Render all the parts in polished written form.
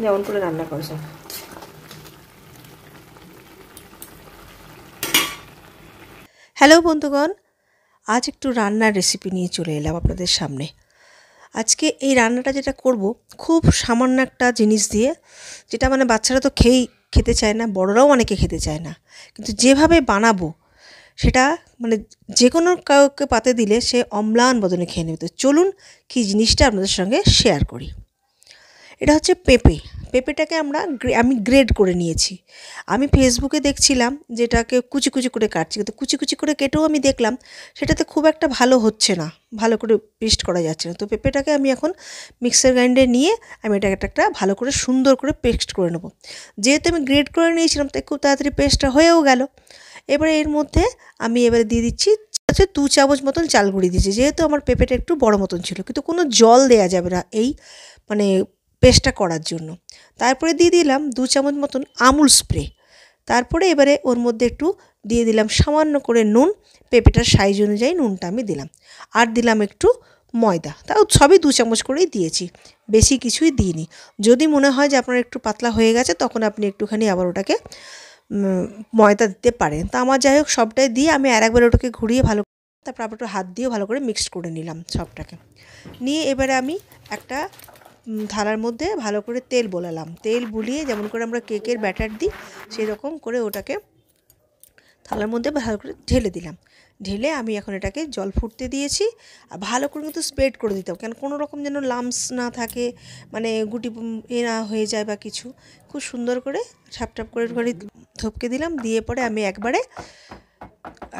যেমন করে রান্না করে সব। হ্যালো বন্ধুগণ, আজ একটু রান্নার রেসিপি নিয়ে চলে এলাম আপনাদের সামনে। আজকে এই রান্নাটা যেটা করব, খুব সামান্য একটা জিনিস দিয়ে, যেটা মানে বাচ্চারা তো খেতে চায় না, বড়রাও অনেকে খেতে চায় না, কিন্তু যেভাবে বানাবো সেটা মানে যে কোনো কাউকে পাতে দিলে সে অম্লান বদনে খেয়ে নেবে। তো চলুন কী জিনিসটা আপনাদের সঙ্গে শেয়ার করি। এটা হচ্ছে পেঁপেটাকে আমি গ্রেড করে নিয়েছি। আমি ফেসবুকে দেখছিলাম যেটাকে কুচি কুচি করে কাটছে, কিন্তু কুচি কুচি করে কেটেও আমি দেখলাম সেটাতে খুব একটা ভালো হচ্ছে না, ভালো করে পেস্ট করা যাচ্ছে না। তো পেঁপেটাকে আমি এখন মিক্সার গ্রাইন্ডারে নিয়ে আমি এটাকে একটা ভালো করে সুন্দর করে পেস্ট করে নেব। যেহেতু আমি গ্রেড করে নিয়েছিলাম তাই খুব তাড়াতাড়ি পেস্টটা হয়েও গেল। এবারে এর মধ্যে আমি দিয়ে দিচ্ছি 2 চামচ মতন চাল গুঁড়ি দিয়েছি, যেহেতু আমার পেঁপেটা একটু বড় মতন ছিল, কিন্তু কোনো জল দেওয়া যাবে না এই মানে পেস্টটা করার জন্য। তারপরে দিয়ে দিলাম 2 চামচ মতন আমুল স্প্রে। তারপরে এবারে ওর মধ্যে একটু দিয়ে দিলাম সামান্য করে নুন, পেঁপেটার সাইজ অনুযায়ী নুনটা আমি দিলাম, আর দিলাম একটু ময়দা। তাও সবই 2 চামচ করেই দিয়েছি, বেশি কিছুই দিইনি। যদি মনে হয় যে আপনার একটু পাতলা হয়ে গেছে তখন আপনি একটুখানি আবার ওটাকে ময়দা দিতে পারেন। তা আমার যাই হোক সবটাই দিয়ে আমি আরেকবার ওটাকে ঘুরিয়ে ভালো, তারপর আবার একটু হাত দিয়ে ভালো করে মিক্সড করে নিলাম সবটাকে নিয়ে। এবারে আমি একটা থালার মধ্যে ভালো করে তেল বোলালাম। তেল বুলিয়ে যেমন করে আমরা কেকের ব্যাটার দিই সেই রকম করে ওটাকে থালার মধ্যে ভালো করে ঢেলে দিলাম। ঢেলে আমি এখন এটাকে জল ফুটতে দিয়েছি, আর ভালো করে কিন্তু স্প্রেড করে দিতে হবে, কেন কোনো রকম যেন লাম্পস না থাকে, মানে গুটি না হয়ে যায় বা কিছু। খুব সুন্দর করে ঠাপ করে থপকে দিলাম। দিয়ে পরে আমি একবারে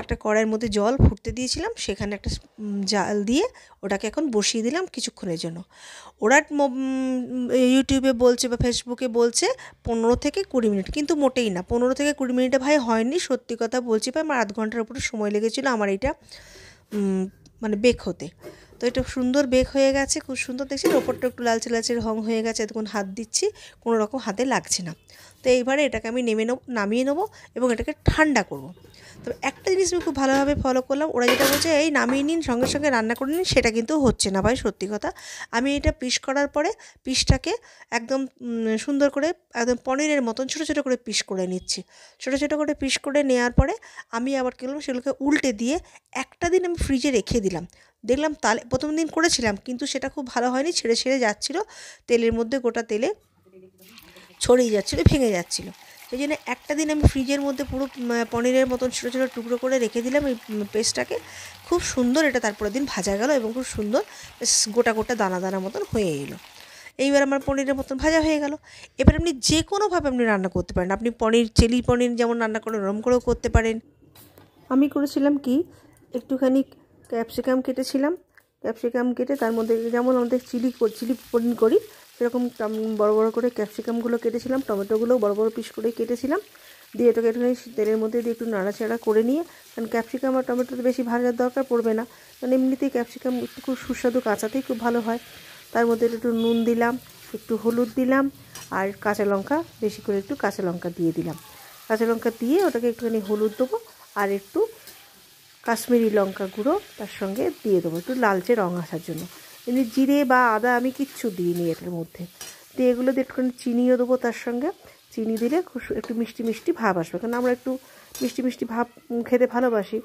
একটা কড়াইয়ের মধ্যে জল ফুটতে দিয়েছিলাম, সেখানে একটা জাল দিয়ে ওটাকে এখন বসিয়ে দিলাম কিছুক্ষণের জন্য। ওরা ইউটিউবে বলছে বা ফেসবুকে বলছে 15 থেকে 20 মিনিট, কিন্তু মোটেই না, 15 থেকে 20 মিনিটে ভাই হয়নি, সত্যি কথা বলছি ভাই। আমার আধ ঘন্টার উপরে সময় লেগেছিলো আমার এইটা মানে বেক হতে। তো এটা সুন্দর বেক হয়ে গেছে, খুব সুন্দর দেখছেন, ওপরটা একটু লালচে লালচে রং হয়ে গেছে। এতক্ষণ হাত দিচ্ছি, কোনো রকম হাতে লাগছে না। তো এইবারে এটাকে আমি নামিয়ে নেবো এবং এটাকে ঠান্ডা করব। তবে একটা জিনিস আমি খুব ভালোভাবে ফলো করলাম, ওরা যেটা বলছে এই নামিয়ে নিন সঙ্গে সঙ্গে রান্না করে নিন, সেটা কিন্তু হচ্ছে না ভাই, সত্যি কথা। আমি এটা পিস করার পরে পিসটাকে একদম সুন্দর করে একদম পনিরের মতন ছোটো ছোটো করে পিস করে নিচ্ছি। ছোটো ছোটো করে পিস করে নেওয়ার পরে আমি আবার কী করলাম, সেগুলোকে উল্টে দিয়ে একটা দিন আমি ফ্রিজে রেখে দিলাম। দেখলাম তাহলে প্রথম দিন করেছিলাম কিন্তু সেটা খুব ভালো হয়নি, ছেড়ে ছেড়ে যাচ্ছিলো তেলের মধ্যে, গোটা তেলে ছড়িয়ে যাচ্ছিলো, ভেঙে যাচ্ছিলো। সেই জন্য একটা দিন আমি ফ্রিজের মধ্যে পুরো পনিরের মতন ছোটো ছোটো টুকরো করে রেখে দিলাম এই পেস্টটাকে। খুব সুন্দর এটা তারপরের দিন ভাজা গেল এবং খুব সুন্দর গোটা গোটা দানা দানা মতন হয়ে এলো। এইবার আমার পনিরের মতন ভাজা হয়ে গেল। এবার আপনি যে কোনোভাবে আপনি রান্না করতে পারেন। আপনি চিলি পনির যেমন রান্না করেন ওরকম করেও করতে পারেন। আমি করেছিলাম কি, একটুখানি ক্যাপসিকাম কেটেছিলাম, ক্যাপসিকাম কেটে তার মধ্যে যেমন আমাদের চিলি পনির করি সেরকম বড় বড় করে ক্যাপসিকামগুলো কেটেছিলাম, টমেটোগুলো বড় বড় পিস করে কেটেছিলাম। দিয়ে এটাকে একটুখানি তেলের মধ্যে দিয়ে একটু নাড়াচাড়া করে নিয়ে, কারণ ক্যাপসিকাম আর টমেটোতে বেশি ভাজার দরকার পড়বে না, কারণ এমনিতেই ক্যাপসিকাম একটু খুব সুস্বাদু কাঁচাতেই খুব ভালো হয়। তার মধ্যে একটু নুন দিলাম, একটু হলুদ দিলাম, আর কাঁচা লঙ্কা, বেশি করে একটু কাঁচা লঙ্কা দিয়ে দিলাম। কাঁচা লঙ্কা দিয়ে ওটাকে একটুখানি হলুদ দেবো, আর একটু কাশ্মীরি লঙ্কা গুঁড়ো তার সঙ্গে দিয়ে দেবো একটু লালচে রঙ আসার জন্য। এমনি জিরে বা আদা আমি কিচ্ছু দিইনি এটার মধ্যে। দিয়ে এগুলো দিয়ে একটুখানি চিনিও দেবো তার সঙ্গে। চিনি দিলে খুব একটু মিষ্টি মিষ্টি ভাব আসবে, কারণ আমরা একটু মিষ্টি মিষ্টি ভাব খেতে ভালোবাসি।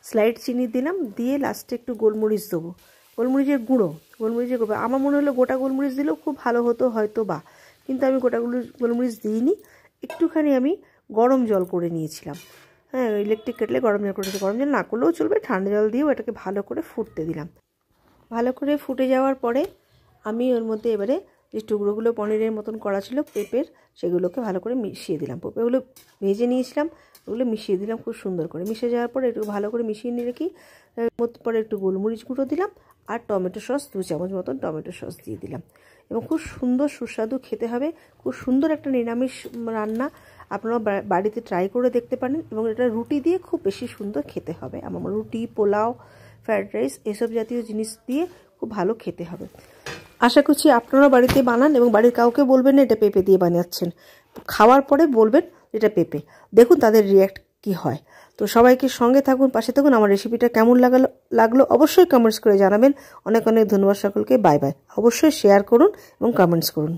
স্লাইড চিনি দিলাম, দিয়ে লাস্টে একটু গোলমরিচ দেবো, গোলমরিচের গুঁড়ো। আমার মনে হলো গোটা গোলমরিচ দিলেও খুব ভালো হতো হয়তো বা, কিন্তু আমি গোটা গোলমরিচ দিইনি। একটুখানি আমি গরম জল করে নিয়েছিলাম, হ্যাঁ, ইলেকট্রিক কেটলে গরম জল করেছি, গরম জল না করলেও চলবে, ঠান্ডা জল দিয়েও এটাকে ভালো করে ফুটতে দিলাম। ভালো করে ফুটে যাওয়ার পরে আমি ওর মধ্যে এবারে যে টুকরোগুলো পনিরের মতন করা ছিল পেঁপের, সেগুলোকে ভালো করে মিশিয়ে দিলাম। পেঁপেগুলো ভেজে নিয়েছিলাম, ওগুলো মিশিয়ে দিলাম খুব সুন্দর করে। মিশে যাওয়ার পরে একটু ভালো করে মিশিয়ে নিয়ে রেখি, পরে একটু গোলমরিচ গুঁড়ো দিলাম, আর টমেটো সস 2 চামচ মতন টমেটো সস দিয়ে দিলাম। এবং খুব সুন্দর সুস্বাদু খেতে হবে, খুব সুন্দর একটা নিরামিষ রান্না। আপনারা বাড়িতে ট্রাই করে দেখতে পারেন, এবং এটা রুটি দিয়ে খুব বেশি সুন্দর খেতে হবে। আমার রুটি, পোলাও, ফ্রায়েড রাইস এসব জাতীয় জিনিস দিয়ে খুব ভালো খেতে হবে। আশা করছি আপনারা বাড়িতে বানান এবং বাড়ির কাউকে বলবেন না এটা পেঁপে দিয়ে বানাচ্ছেন, খাওয়ার পরে বলবেন এটা পেঁপে, দেখুন তাদের রিয়্যাক্ট কি হয়। তো সবাইকে সঙ্গে থাকুন, পাশে থাকুন। আমার রেসিপিটা কেমন লাগলো অবশ্যই কমেন্টস করে জানাবেন। অনেক অনেক ধন্যবাদ সকলকে। Bye bye. অবশ্যই শেয়ার করুন এবং কমেন্টস করুন।